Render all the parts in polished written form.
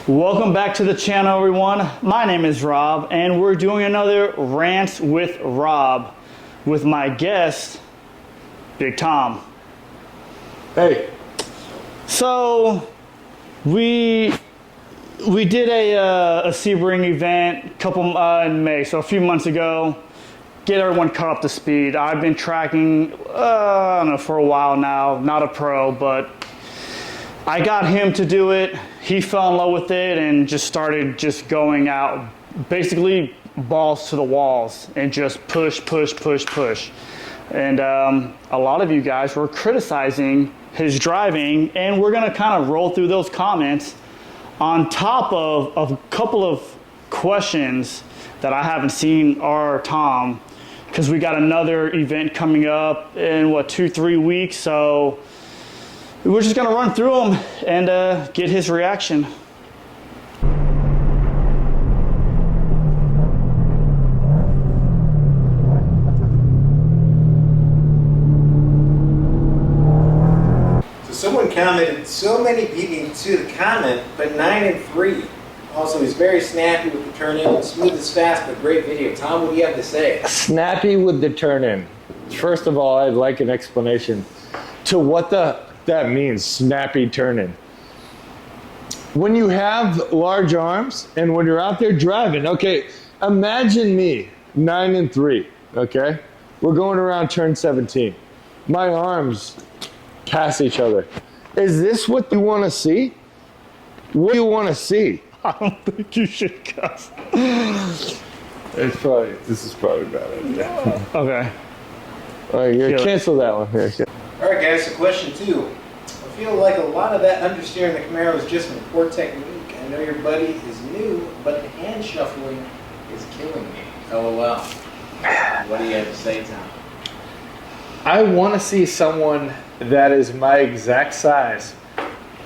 Welcome back to the channel, everyone. My name is Rob, and we're doing another Rants with Rob with my guest, Big Tom. Hey. So we did a Sebring event in May, so a few months ago. Get everyone caught up to speed. I've been tracking, I don't know, for a while now. Not a pro, but I got him to do it. He fell in love with it and just started just going out, basically balls to the walls and just push. And a lot of you guys were criticizing his driving, and we're gonna kind of roll through those comments on top of a couple of questions that I haven't seen our Tom, because we got another event coming up in 2-3 weeks. So we're just gonna run through them and get his reaction. So someone commented, so many beating to the comment, but 9 and 3. Also, he's very snappy with the turn-in, smooth as fast, but great video. Tom, what do you have to say? Snappy with the turn-in. First of all, I'd like an explanation to what that means, snappy turn-in. When you have large arms and when you're out there driving, okay, imagine me, 9 and 3, okay? We're going around turn 17. My arms pass each other. Is this what you want to see? What do you want to see? I don't think you should cuss. This is probably a bad idea. Okay. All right, cancel that one here. All right, guys, so question 2. I feel like a lot of that understeering the Camaro is just from poor technique. I know your buddy is new, but the hand shuffling is killing me. LOL. What do you have to say, Tom? I want to see someone that is my exact size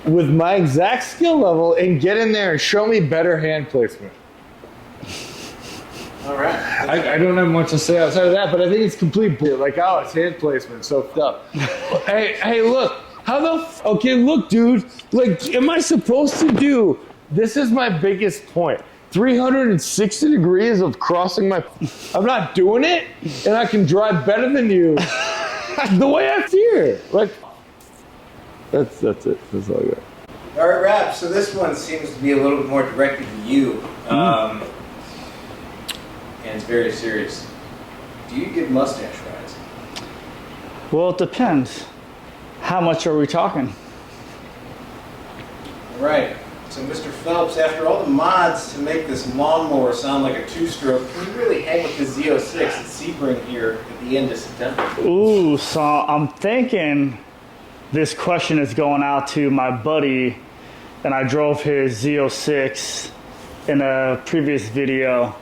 with my exact skill level and get in there and show me better hand placement. All right. I don't have much to say outside of that, but I think it's complete bull. Like, oh, it's hand placement, so up. hey, look. Okay, look, dude. Like, am I supposed to do? This is my biggest point. 360 degrees of crossing my. I'm not doing it, and I can drive better than you. The way I steer. Like, that's it. That's all I got. All right, Rob, so this one seems to be a little bit more directed to you. And it's very serious. Do you give mustache rides? Well, it depends. How much are we talking? All right. So, Mr. Phelps, after all the mods to make this lawnmower sound like a 2-stroke, can you really hang with the Z06 at Sebring here at the end of September? Ooh, so I'm thinking this question is going out to my buddy, and I drove his Z06 in a previous video.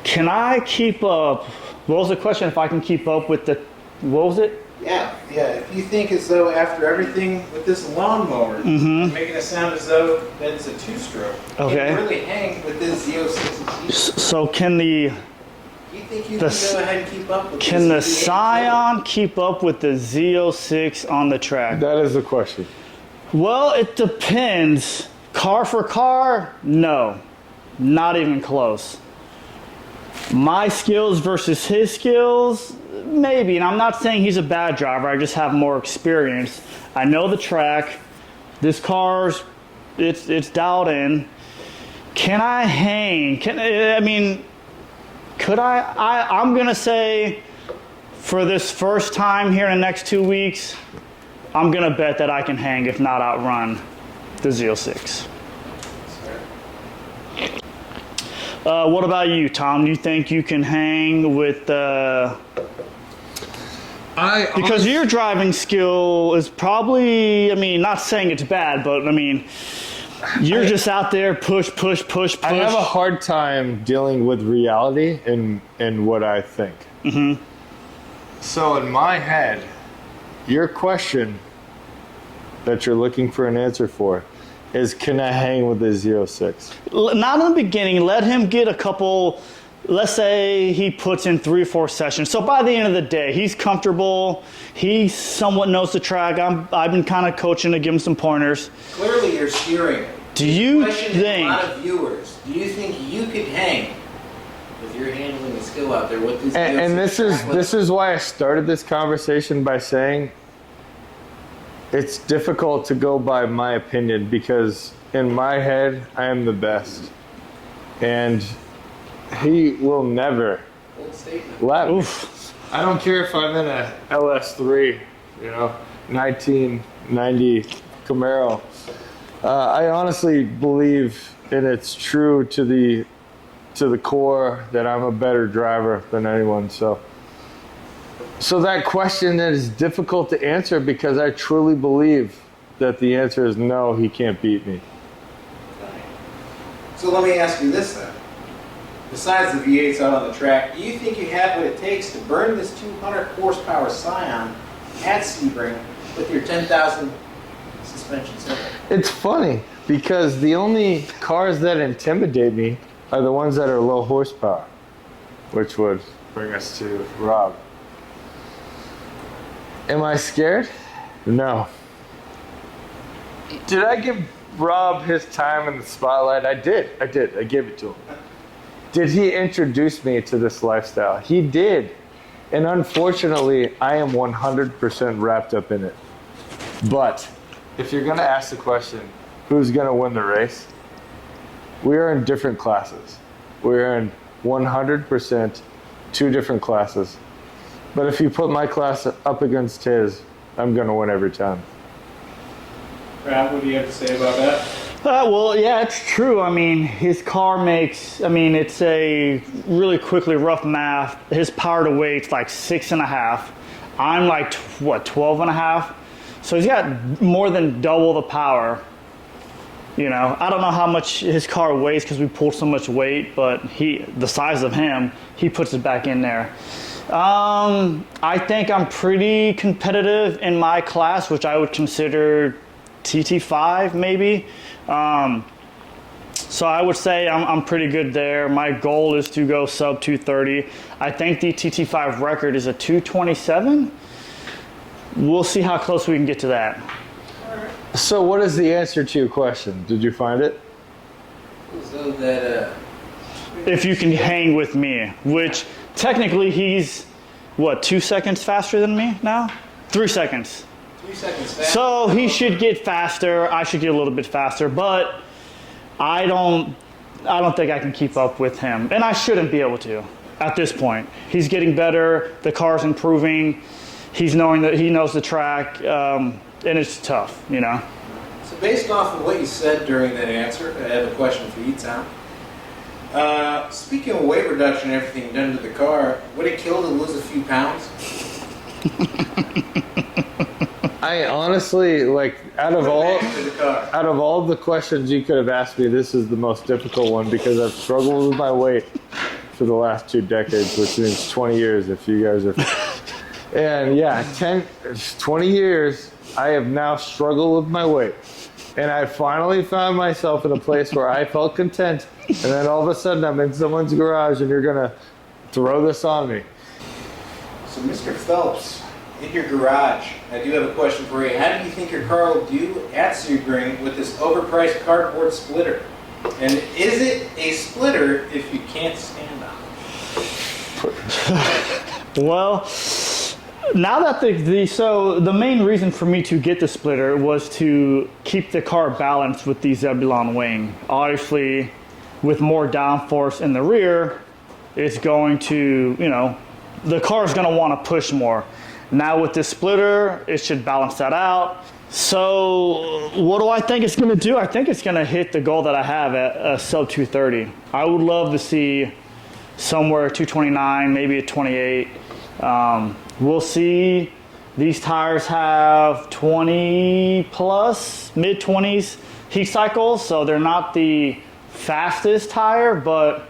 Can I keep up? What was the question? If I can keep up with the, what was it? Yeah. If you think as though after everything with this lawnmower, making it sound as though that it's a 2-stroke, okay, can you really hang with this Z06? So can the, you think you can go ahead and keep up with can the this Scion keep up with the Z06 on the track? That is the question. Well, it depends. Car for car, no, not even close. My skills versus his skills, maybe. And I'm not saying he's a bad driver. I just have more experience. I know the track. This car's, it's dialed in. Can I hang? Could I'm going to say for this first time here in the next 2 weeks, I'm going to bet that I can hang, if not outrun, the Z06. What about you, Tom? Do you think you can hang with because your driving skill is probably, not saying it's bad, but you're just out there push. I have a hard time dealing with reality and what I think. So in my head, your question that you're looking for an answer for is, can I hang with the 06? Not in the beginning. Let him get a couple let's say he puts in 3 or 4 sessions. So by the end of the day, he's comfortable. He somewhat knows the track. I've been kind of coaching to give him some pointers. Clearly, you're steering. Do you Question to think? a lot of viewers. Do you think you could hang with your handling and skill out there with these? And this is why I started this conversation by saying it's difficult to go by my opinion, because in my head I am the best, and he will never Bold statement. let me. Oof. I don't care if I'm in a LS3, 1990 Camaro. I honestly believe, and it's true to the core, that I'm a better driver than anyone. So that question is difficult to answer, because I truly believe that the answer is no, he can't beat me. So let me ask you this then. Besides the V8s out on the track, do you think you have what it takes to burn this 200 horsepower Scion at Sebring with your 10,000 suspension setup? It's funny, because the only cars that intimidate me are the ones that are low horsepower, which would bring us to Rob. Am I scared? No. Did I give Rob his time in the spotlight? I did. I gave it to him. Did he introduce me to this lifestyle? He did. And unfortunately, I am 100% wrapped up in it. But if you're going to ask the question, who's going to win the race? We are in different classes. We're in 100% 2 different classes. But if you put my class up against his, I'm going to win every time. Rob, what do you have to say about that? Well, yeah, it's true. I mean, his car makes, it's a really quickly rough math. His power to weight's like 6.5. I'm like, 12.5? So he's got more than double the power. I don't know how much his car weighs because we pulled so much weight, but the size of him, he puts it back in there. I think I'm pretty competitive in my class, which I would consider TT5 maybe. So I would say I'm pretty good there. My goal is to go sub 230. I think the TT5 record is a 227. We'll see how close we can get to that. So what is the answer to your question? Did you find it? So that, If you can hang with me, which technically he's, 2 seconds faster than me now? 3 seconds. 3 seconds fast. So he should get faster. I should get a little bit faster, but I don't think I can keep up with him, and I shouldn't be able to at this point. He's getting better. The car's improving. He's knowing that he knows the track, and it's tough, So based off of what you said during that answer, I have a question for you, Tom. Speaking of weight reduction and everything done to the car, would it kill to lose a few pounds? I honestly, out of all of the questions you could have asked me, this is the most difficult one, because I've struggled with my weight for the last 2 decades, which means 20 years if you guys are. And yeah, 20 years, I have now struggled with my weight. And I finally found myself in a place where I felt content. And then all of a sudden I'm in someone's garage and you're going to throw this on me. So Mr. Phelps, in your garage, I do have a question for you. How do you think your car will do at Sebring with this overpriced cardboard splitter? And is it a splitter if you can't stand on it? Well, now that the main reason for me to get the splitter was to keep the car balanced with the Zebulon wing. Obviously, with more downforce in the rear, it's going to, the car's going to want to push more. Now with this splitter, it should balance that out. So what do I think it's going to do? I think it's going to hit the goal that I have at sub 230. I would love to see somewhere 229, maybe a 28. We'll see. These tires have 20 plus, mid 20s heat cycles, so they're not the fastest tire, but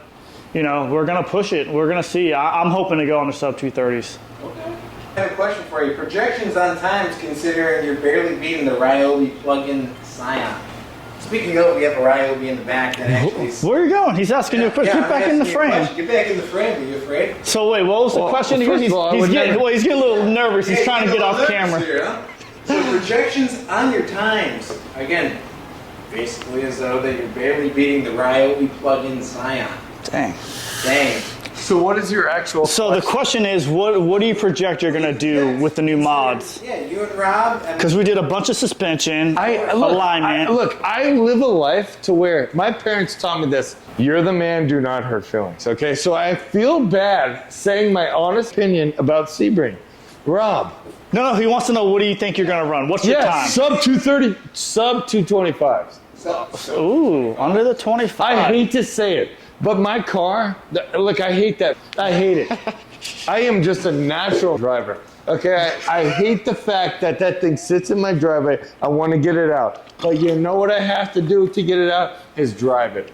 we're gonna push it. We're gonna see. I'm hoping to go on the sub 230s. Okay. I have a question for you. Projections on times, considering you're barely beating the Ryobi plug-in Scion. Speaking of, we have a Ryobi in the back that actually. Where are you going? He's asking you a question. Get I'm back in the asking you a frame. question. Get back in the frame. Are you afraid? So wait, what was the question? first He's, of all, I he's would getting, never- well, he's getting a little nervous. He's Yeah, trying to you get know, off nervous camera. here, huh? So projections on your times, again, basically as though that you're barely beating the Ryobi plug-in Scion. Dang. Dang. So what is your actual? So the question is, what do you project you're gonna do with the new mods? Yeah, you and Rob. I mean, Because we did a bunch of suspension, alignment. I live a life to where my parents taught me this. You're the man, do not hurt feelings. Okay, so I feel bad saying my honest opinion about Sebring. Rob. No, he wants to know what do you think you're gonna run? What's your time? Sub 230, sub 225s. Ooh, under the 25. I hate to say it, but my car, look, I hate that. I hate it. I am just a natural driver. Okay, I hate the fact that that thing sits in my driveway. I want to get it out. But you know what I have to do to get it out is drive it.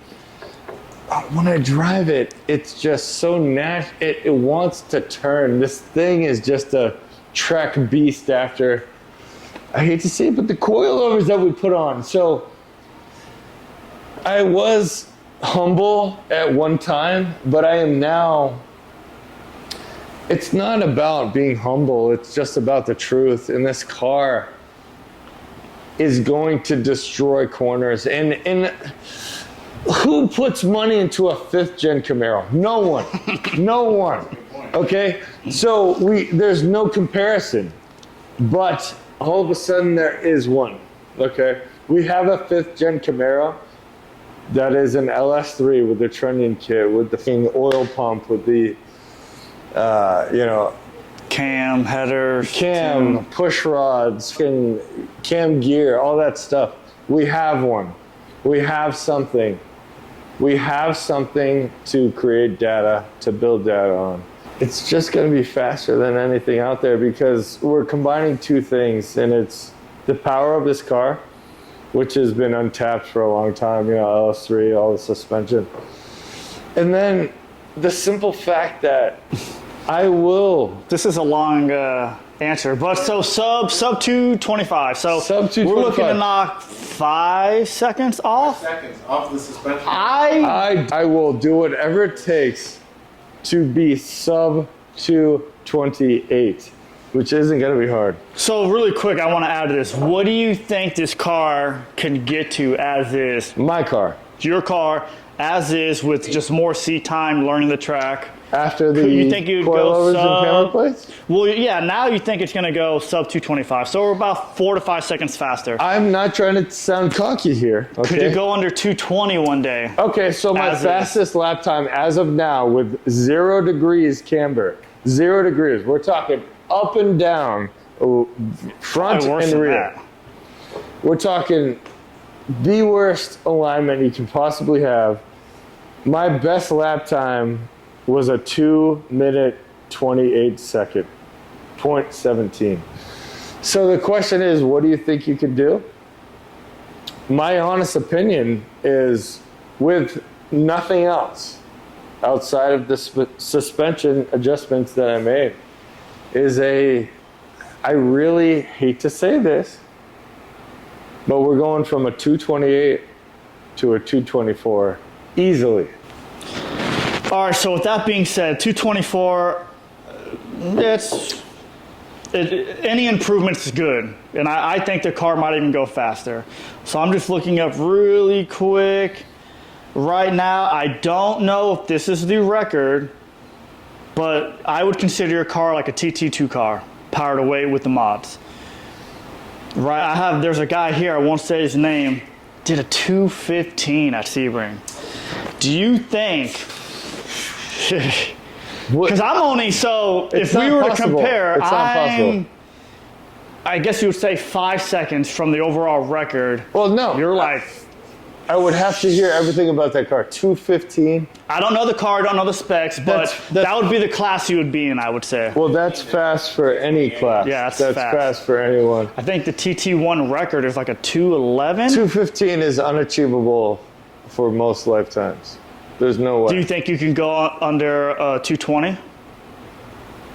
When I drive it, it's just so natural. It wants to turn. This thing is just a track beast after. I hate to say it, but the coilovers that we put on. So I was humble at one time, but I am now. It's not about being humble. It's just about the truth. And this car is going to destroy corners. And who puts money into a 5th gen Camaro? No one. No one. Okay? So there's no comparison. But all of a sudden there is one. Okay? We have a 5th gen Camaro that is an LS3 with the trending kit, with the oil pump, with the Cam, headers, cam, push rods, cam gear, all that stuff. We have one. We have something. We have something to create data, to build data on. It's just going to be faster than anything out there because we're combining two things, and it's the power of this car, which has been untapped for a long time, LS3, all the suspension. And then the simple fact that This is a long answer, but so sub 225. So Sub 225. we're looking to knock 5 seconds off. seconds off the suspension. I will do whatever it takes to be sub 228, which isn't going to be hard. So really quick, I want to add to this. What do you think this car can get to as is? My car. Your car as is with just more seat time, learning the track. After the You think you'd go coilovers and camera sub? plates? Well, yeah. Now you think it's going to go sub 225. So we're about 4 to 5 seconds faster. I'm not trying to sound cocky here. Okay? Could you go under 220 one day? Okay, so my As is. fastest lap time as of now with 0 degrees camber, 0 degrees. We're talking up and down, front Probably worse and than rear. that. We're talking the worst alignment you can possibly have. My best lap time was a 2-minute 28 second, 0.17. So the question is, what do you think you could do? My honest opinion is, with nothing else outside of the suspension adjustments that I made, I really hate to say this, but we're going from a 228 to a 224 easily. All right, so with that being said, 224, any improvements is good. And I think the car might even go faster. So I'm just looking up really quick. Right now, I don't know if this is the record, but I would consider your car like a TT2 car, power to weight with the mods. Right, there's a guy here, I won't say his name, did a 215 at Sebring. Do you think, because I'm only, so It's if we not were possible. to compare, It's not possible. I guess you would say 5 seconds from the overall record. Well, no. You're like, I would have to hear everything about that car. 215. I don't know the car, I don't know the specs, but That's- that would be the class you would be in, I would say. Well, that's fast for any class. Yeah, that's fast. fast for anyone. I think the TT1 record is like a 211. 215 is unachievable for most lifetimes. There's no way. Do you think you can go under 220?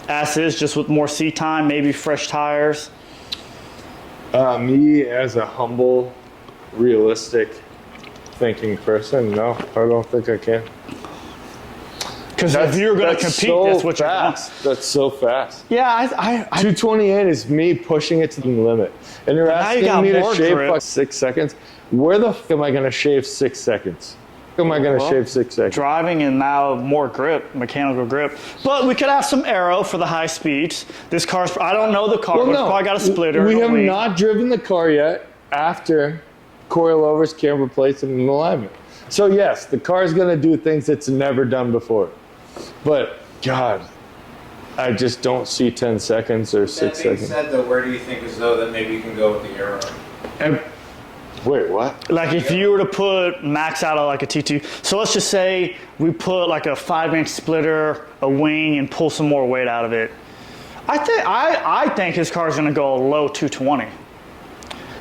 As is, just with more seat time, maybe fresh tires? Me, as a humble, realistic thinking person. No, I don't think I can. Because if you're going to compete, so that's what you're doing. fast. That's so fast. Yeah, I 228 is me pushing it to the limit. And you're now you asking got me to more shave grip. like 6 seconds? Where the f am I going to shave 6 seconds? Am I going to shave 6 seconds? driving and now more grip, mechanical grip. But we could have some aero for the high speeds. This car's, I don't know the car, but it's probably got a splitter. We and a have wing. not driven the car yet after coilovers, camber plates, and alignment. So yes, the car is going to do things it's never done before. But God, I just don't see 10 seconds or 6 That being seconds. said, though, where do you think as though that maybe you can go with the aero? Wait, what? Like if you were to put max out of like a T2, so let's just say we put like a 5-inch splitter, a wing, and pull some more weight out of it. I think his car's gonna go low 220.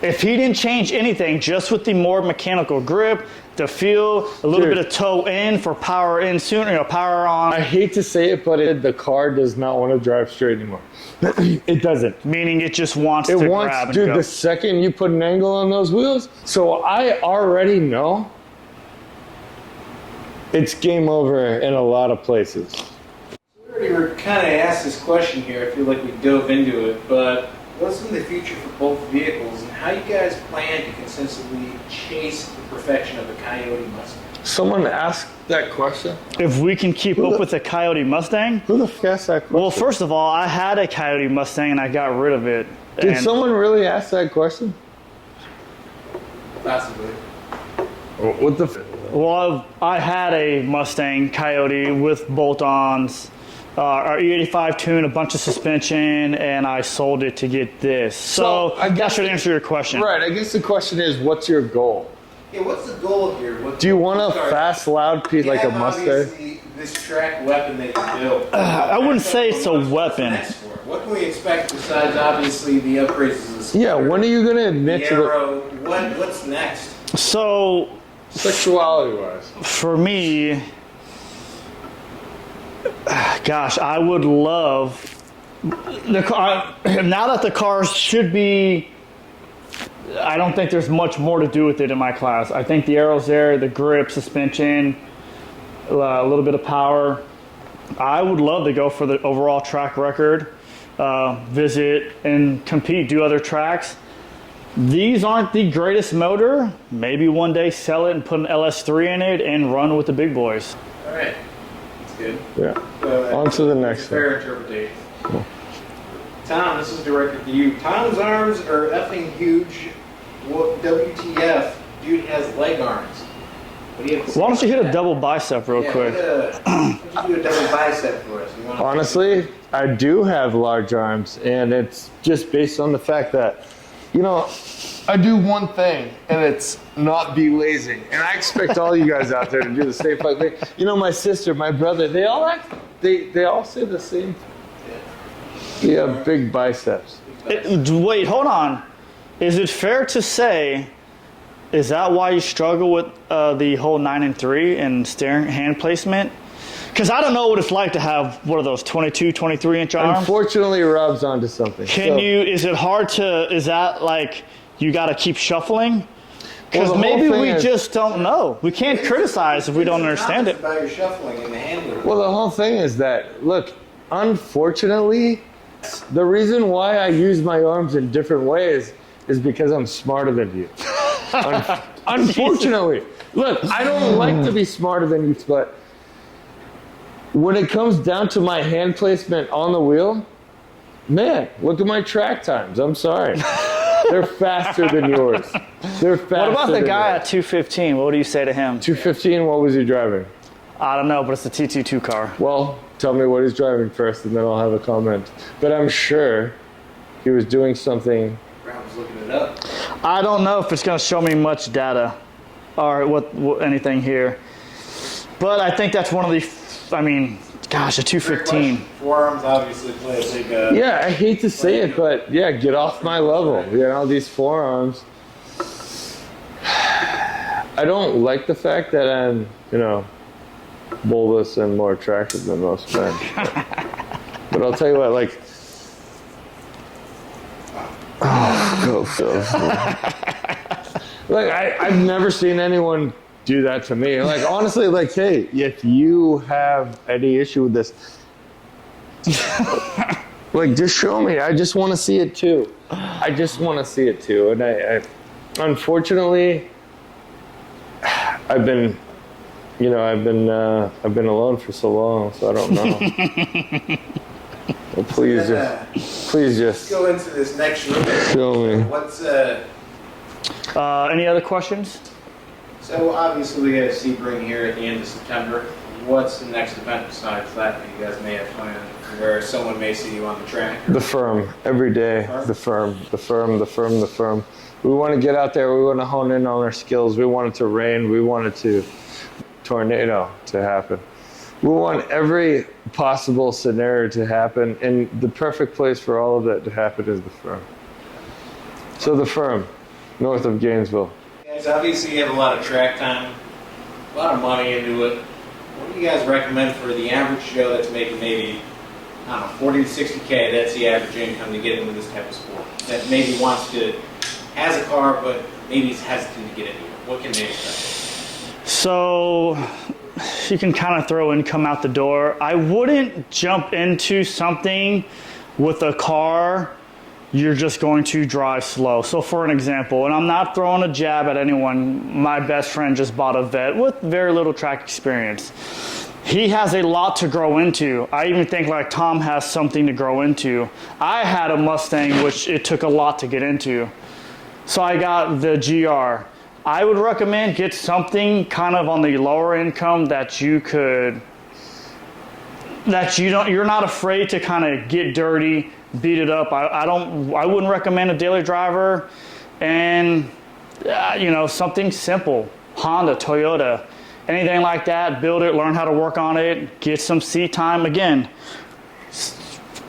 If he didn't change anything, just with the more mechanical grip, the feel, a little Dude. bit of toe in for power in sooner, power on. I hate to say it, but the car does not want to drive straight anymore. It doesn't. Meaning it just wants It to wants, grab and dude, go. the second you put an angle on those wheels, so I already know it's game over in a lot of places. We already were kind of asked this question here. I feel like we dove into it, but what's in the future for both vehicles, and how you guys plan to consistently chase the perfection of a Coyote Mustang? Someone asked that question? If we can keep up with the Coyote Mustang, Who the f asked that question? well, first of all, I had a Coyote Mustang and I got rid of it. Did And- someone really ask that question? Possibly. What the f? Well, I had a Mustang Coyote with bolt-ons, our E85 tune, a bunch of suspension, and I sold it to get this. So I that guess- should answer your question. Right, I guess the question is, what's your goal? Yeah, what's the goal here? Do you want a fast, loud piece like a have Mustang? obviously this track weapon that you built. I wouldn't say it's a What's weapon. next for it? What can we expect besides obviously the upgrades to the splitter, Yeah, when are you going to admit the to the aero? What's next? So sexuality-wise? for me, gosh, I would love the car. Now that the cars should be, I don't think there's much more to do with it in my class. I think the aero's there, the grip, suspension, a little bit of power. I would love to go for the overall track record, visit and compete, do other tracks. These aren't the greatest motor. Maybe one day sell it and put an LS3 in it and run with the big boys. All right, that's good. Yeah. On to the next Fair interpretation. Tom, this is directed to you. Tom's arms are effing huge. What WTF? Dude has leg arms. What do you have to say Why don't you hit about a that? double bicep real quick? Why don't you do a double bicep for us? You wanna- Honestly, I do have large arms, and it's just based on the fact that, you know, I do one thing, and it's not be lazy. And I expect all you guys out there to do the same fucking thing. You know, my sister, my brother, they all say the same thing. Yeah, big biceps. Wait, hold on. Is it fair to say, is that why you struggle with the whole 9 and 3 and steering hand placement? Because I don't know what it's like to have, what are those, 22, 23-inch arms? Unfortunately, Rob's onto something. Is it hard to, is that like, you got to keep shuffling? Because Well, the whole maybe thing we is- just don't know. We can't criticize if we don't understand it. About your shuffling and the handler. Well, the whole thing is that, look, unfortunately, the reason why I use my arms in different ways is because I'm smarter than you. Unfortunately. Look, I don't like to be smarter than you, but when it comes down to my hand placement on the wheel, man, look at my track times. I'm sorry. They're faster than yours. They're faster What about the than guy yours. at 215? What do you say to him? 215, what was he driving? I don't know, but it's a T22 car. Well, tell me what he's driving first, and then I'll have a comment. But I'm sure he was doing something. Brown's looking it up. I don't know if it's going to show me much data or what anything here. But I think that's one of the, I mean, gosh, a 215. Forearms obviously play a big. Yeah, I hate to say it, but yeah, get off my level. You know, these forearms. I don't like the fact that I'm, you know, bulbous and more attractive than most men. But I'll tell you what, like, like I've never seen anyone do that to me. Like, honestly, like, hey, if you have any issue with this, like, just show me. I just want to see it too. I just want to see it too. And I unfortunately, I've been alone for so long, so I don't know. Well, please just Let's go into this next room. show me. What's Any other questions? so obviously we got a Sebring here at the end of September. What's the next event besides that you guys may have planned, where someone may see you on the track? The firm, every day. The firm. We want to get out there. We want to hone in on our skills. We want it to rain. We want it to tornado to happen. We want every possible scenario to happen, and the perfect place for all of that to happen is the firm. So the firm, north of Gainesville. Guys, obviously you have a lot of track time, a lot of money into it. What do you guys recommend for the average Joe that's making maybe, I don't know, 40 to 60K? That's the average income to get into this type of sport. That maybe has a car, but maybe is hesitant to get into it. What can they expect? So you can kind of throw income out the door. I wouldn't jump into something with a car you're just going to drive slow. So for an example, and I'm not throwing a jab at anyone, my best friend just bought a vet with very little track experience. He has a lot to grow into. I even think like Tom has something to grow into. I had a Mustang, which it took a lot to get into. So I got the GR. I would recommend get something kind of on the lower income that you're not afraid to kind of get dirty, beat it up. I wouldn't recommend a daily driver, and something simple, Honda, Toyota, anything like that. Build it, learn how to work on it, get some seat time. Again,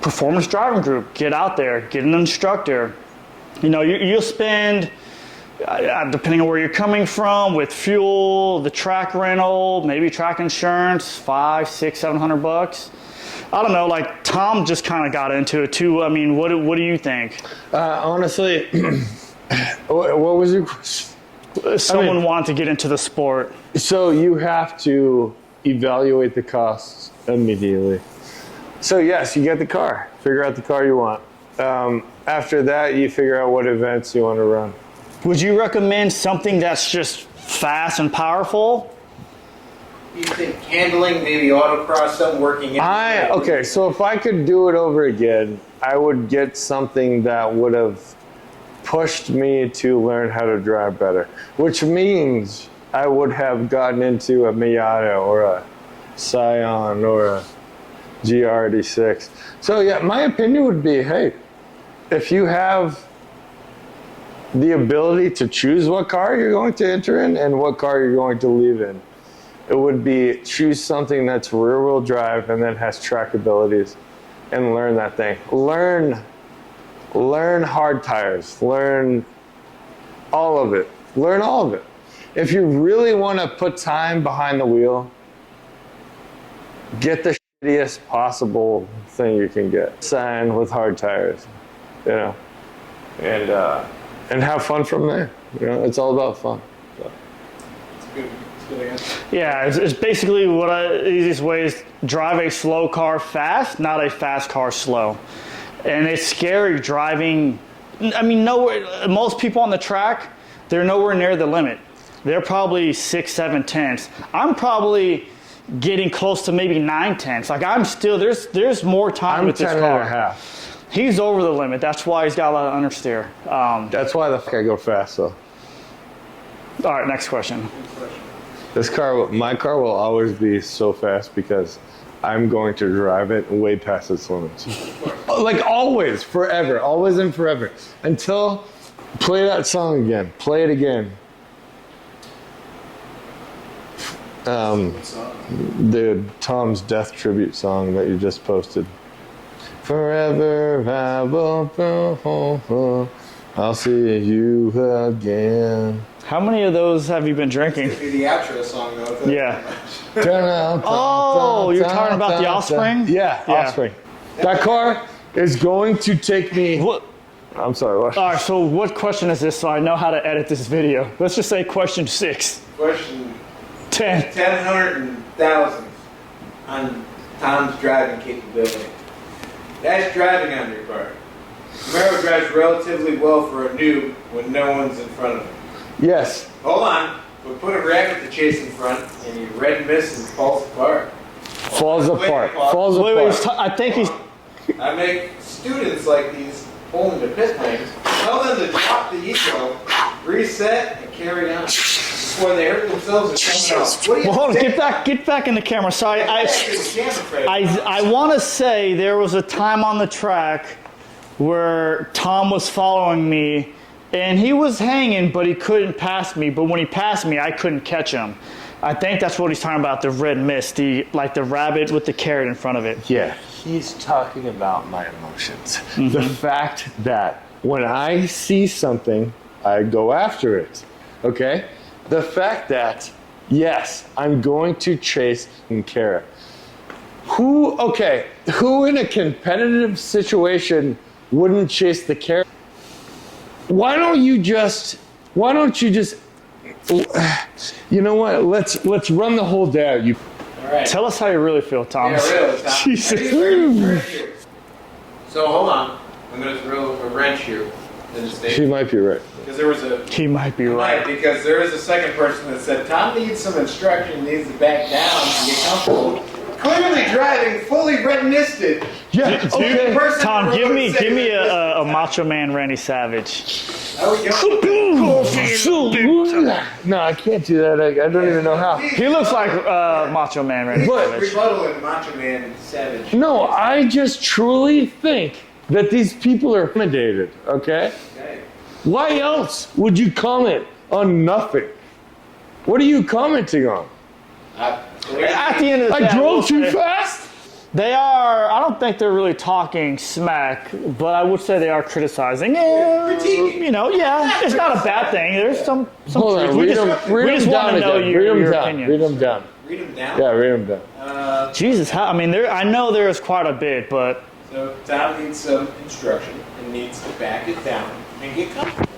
performance driving group, get out there, get an instructor. You'll spend, depending on where you're coming from, with fuel, the track rental, maybe track insurance, $500, $600, $700. I don't know. Like Tom just kind of got into it too. I mean, what do you think? Honestly, what was your question? Someone wanted to get into the sport. So you have to evaluate the costs immediately. So yes, you get the car. Figure out the car you want. After that, you figure out what events you want to run. Would you recommend something that's just fast and powerful? You think handling, maybe autocross, something working in? Okay, so if I could do it over again, I would get something that would have pushed me to learn how to drive better, which means I would have gotten into a Miata or a Scion or a GR86. So yeah, my opinion would be, hey, if you have the ability to choose what car you're going to enter in and what car you're going to leave in, it would be choose something that's rear-wheel drive and then has track abilities and learn that thing. Learn hard tires. Learn all of it. Learn all of it. If you really want to put time behind the wheel, get the shittiest possible thing you can get. Sign with hard tires, and have fun from there. It's all about fun. So. It's good. Yeah, it's basically the easiest way is drive a slow car fast, not a fast car slow. And it's scary driving. I mean, most people on the track, they're nowhere near the limit. They're probably 6, 7 tenths. I'm probably getting close to maybe 9 tenths. Like I'm still, there's more time with this car. I'm 10 and a half. He's over the limit. That's why he's got a lot of understeer. That's why I go fast though. All right, next question. My car will always be so fast because I'm going to drive it way past its limits. Like always, forever, always and forever. Until, play that song again, play it again. The Tom's Death tribute song that you just posted. Forever I will go, I'll see you again. How many of those have you been drinking? It's the outro song, though. Yeah. Oh, you're talking about the Offspring? Yeah, Offspring. That car is going to take me. What? I'm sorry, what? All right, so what question is this so I know how to edit this video? Let's just say question 6. Question 10. 10, 100, and 1,000 on Tom's driving capability. That's driving on your part. Camaro drives relatively well for a noob when no one's in front of him. Yes. Hold on. We'll put a rabbit to chase in front, and you red miss and falls apart. Falls apart. Falls Wait, apart. I think he's. I make students like these holding their pit lanes, tell them to drop the ego, reset, and carry on before they hurt themselves or something else. What do you Well, hold on. think? Get back in the camera. Sorry, I want to say there was a time on the track where Tom was following me, and he was hanging, but he couldn't pass me. But when he passed me, I couldn't catch him. I think that's what he's talking about, the red mist, like the rabbit with the carrot in front of it. Yeah. He's talking about my emotions. The fact that when I see something, I go after it. Okay? The fact that, yes, I'm going to chase and carrot. Who in a competitive situation wouldn't chase the carrot? Why don't you just, you know what? Let's run the whole day. You All right. Tell us how you really feel, Tom. Yeah, really, Tom. Jesus. So hold on. I'm going to throw a wrench here in the She state. might be right. Because there was a... He might be right. Because there is a second person that said, Tom needs some instruction, needs to back down and get comfortable. Clearly driving, fully red-misted. Yeah, okay. Person Tom, who give wrote me said a Macho Man Randy Savage. Oh, No, I can't do that. I don't even know how. He looks like Macho Man Randy Savage. Rebuttal and Macho Man Savage. No, I just truly think that these people are intimidated, okay? Okay. Why else would you comment on nothing? What are you commenting on? At the end of the day, I drove too say fast? They are. I don't think they're really talking smack, but I would say they are criticizing. Critiquing. You know, yeah, it's not a bad thing. There's some. Hold on, truth. read we them just down want to know again. your Read them down. opinion. Read them down. Read them down. Yeah, read them down. Jesus, I mean, I know there is quite a bit, but So Tom needs some instruction and needs to back it down and get comfortable.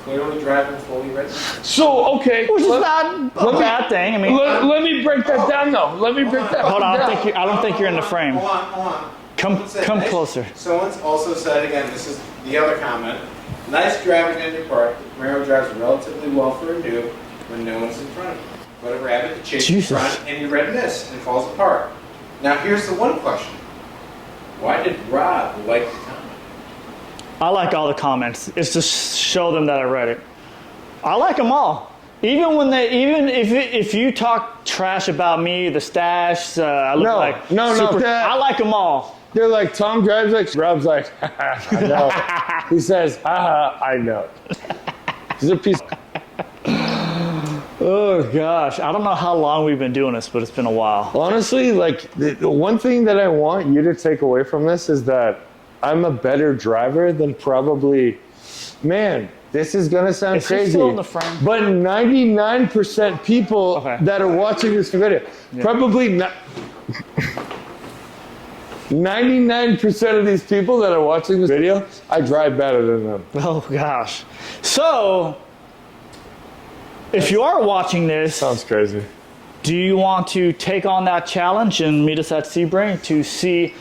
Clearly driving fully red. So, okay. which is not a bad thing. I mean, Let me break that down, though. Let me break that hold on. down. I don't think you're in the frame. Hold on. Come closer. Someone's also said, again, this is the other comment, nice driving on your part. The Camaro drives relatively well for a noob when no one's in front of you. But a rabbit to chase in Jesus. front and you red miss and falls apart. Now here's the one question. Why did Rob like the comment? I like all the comments. It's to show them that I read it. I like them all. Even if you talk trash about me, the stash, I look like no. I like them all. They're like, Tom drives like, Rob's like, I know. He says, haha, I know. He's a piece. Oh gosh, I don't know how long we've been doing this, but it's been a while. Honestly, like, the one thing that I want you to take away from this is that I'm a better driver than probably, man, this is going to sound Is he crazy. still in the frame? But 99% people Okay. that are watching this video, probably not. 99% of these people that are watching this video, I drive better than them. Oh gosh. So, if you are watching this, Sounds crazy. do you want to take on that challenge and meet us at Sebring to see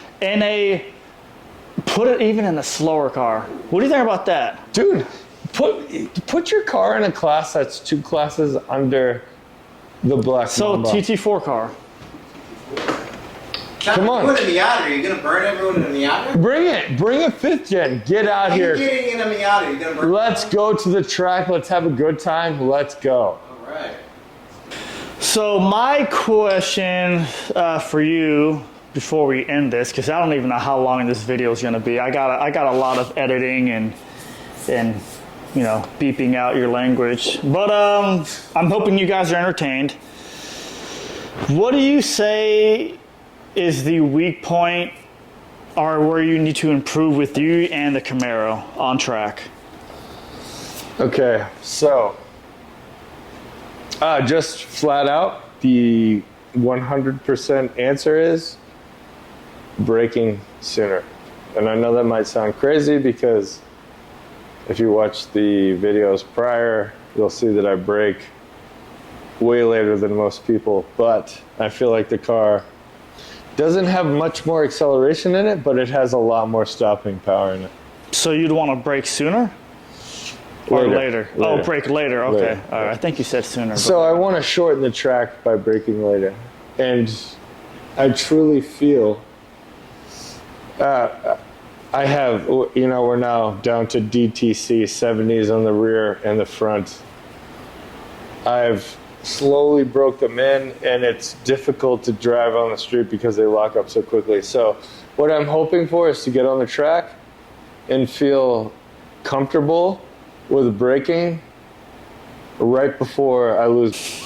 put it even in a slower car? What do you think about that? Dude, put your car in a class that's 2 classes under the black So Mamba. TT4 car. Come on. Put a Miata. Are you going to burn everyone in a Miata? Bring it. Bring a 5th gen. Get out Are you here. getting in a Miata? You're going to burn Let's go to the track. Let's have a good time. Let's go. All right. So my question for you before we end this, because I don't even know how long this video is going to be. I got a lot of editing and you know, beeping out your language. But I'm hoping you guys are entertained. What do you say is the weak point or where you need to improve with you and the Camaro on track? Okay, so just flat out, the 100% answer is braking sooner. And I know that might sound crazy because if you watch the videos prior, you'll see that I brake way later than most people, but I feel like the car doesn't have much more acceleration in it, but it has a lot more stopping power in it. So you'd want to brake sooner? Or later? Oh, Later. brake later. Okay. Later. All right. I think you said sooner. So I want to shorten the track by braking later. And I truly feel I have, you know, we're now down to DTC 70s on the rear and the front. I've slowly broke them in, and it's difficult to drive on the street because they lock up so quickly. So what I'm hoping for is to get on the track and feel comfortable with braking right before I lose.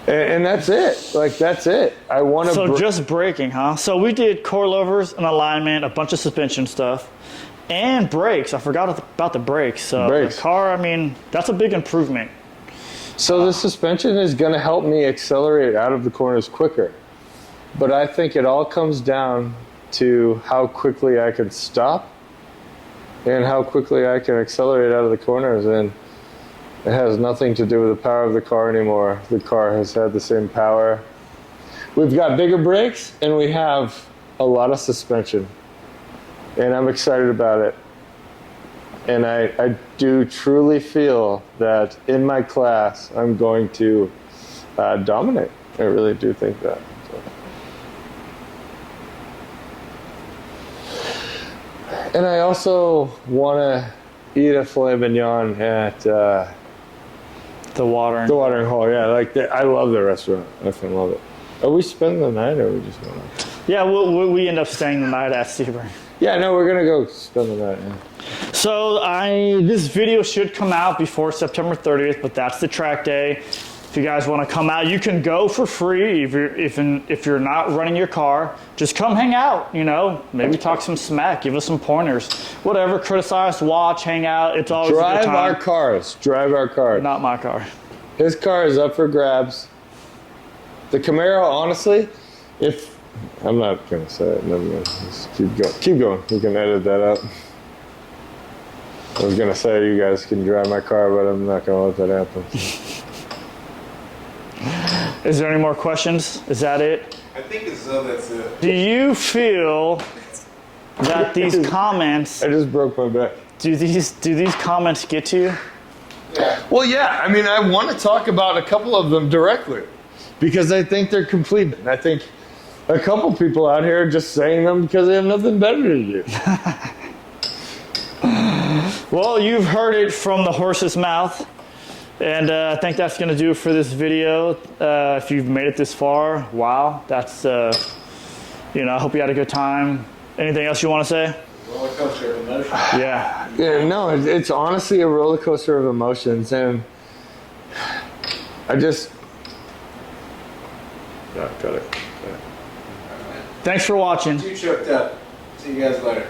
And that's it. Like, that's it. I want to. So just braking, huh? So we did coilovers and alignment, a bunch of suspension stuff, and brakes. I forgot about the brakes. So Brakes. the car, I mean, that's a big improvement. So the suspension is going to help me accelerate out of the corners quicker. But I think it all comes down to how quickly I can stop and how quickly I can accelerate out of the corners. And it has nothing to do with the power of the car anymore. The car has had the same power. We've got bigger brakes and we have a lot of suspension. And I'm excited about it. And I do truly feel that in my class, I'm going to dominate. I really do think that. So. And I also want to eat a filet mignon at The watering. the watering hole. Yeah, I love the restaurant. I fucking love it. Are we spending the night or are we just going to? Yeah, we end up staying the night at Sebring. Yeah, no, we're going to go spend the night. Yeah. So this video should come out before September 30th, but that's the track day. If you guys want to come out, you can go for free. If you're not running your car, just come hang out. You know, maybe talk some smack, give us some pointers, whatever. Criticize, watch, hang out. It's always a good Drive time. our cars. Drive our cars. Not my car. His car is up for grabs. The Camaro, honestly, if I'm not gonna say it, never mind. Just keep going. Keep going. You can edit that out. I was gonna say you guys can drive my car, but I'm not gonna let that happen. Is there any more questions? Is that it? I think that's it. Do you feel that these comments I just broke my back. do these comments get to you? Well, yeah. I mean, I want to talk about a couple of them directly because I think they're complete. And I think a couple people out here are just saying them because they have nothing better to do. Well, you've heard it from the horse's mouth. And I think that's going to do it for this video. If you've made it this far, wow. That's, I hope you had a good time. Anything else you want to say? Roller coaster of emotions. Yeah. Yeah, no, it's honestly a roller coaster of emotions. And I just... No, got it. Thanks for watching. Too choked up. See you guys later.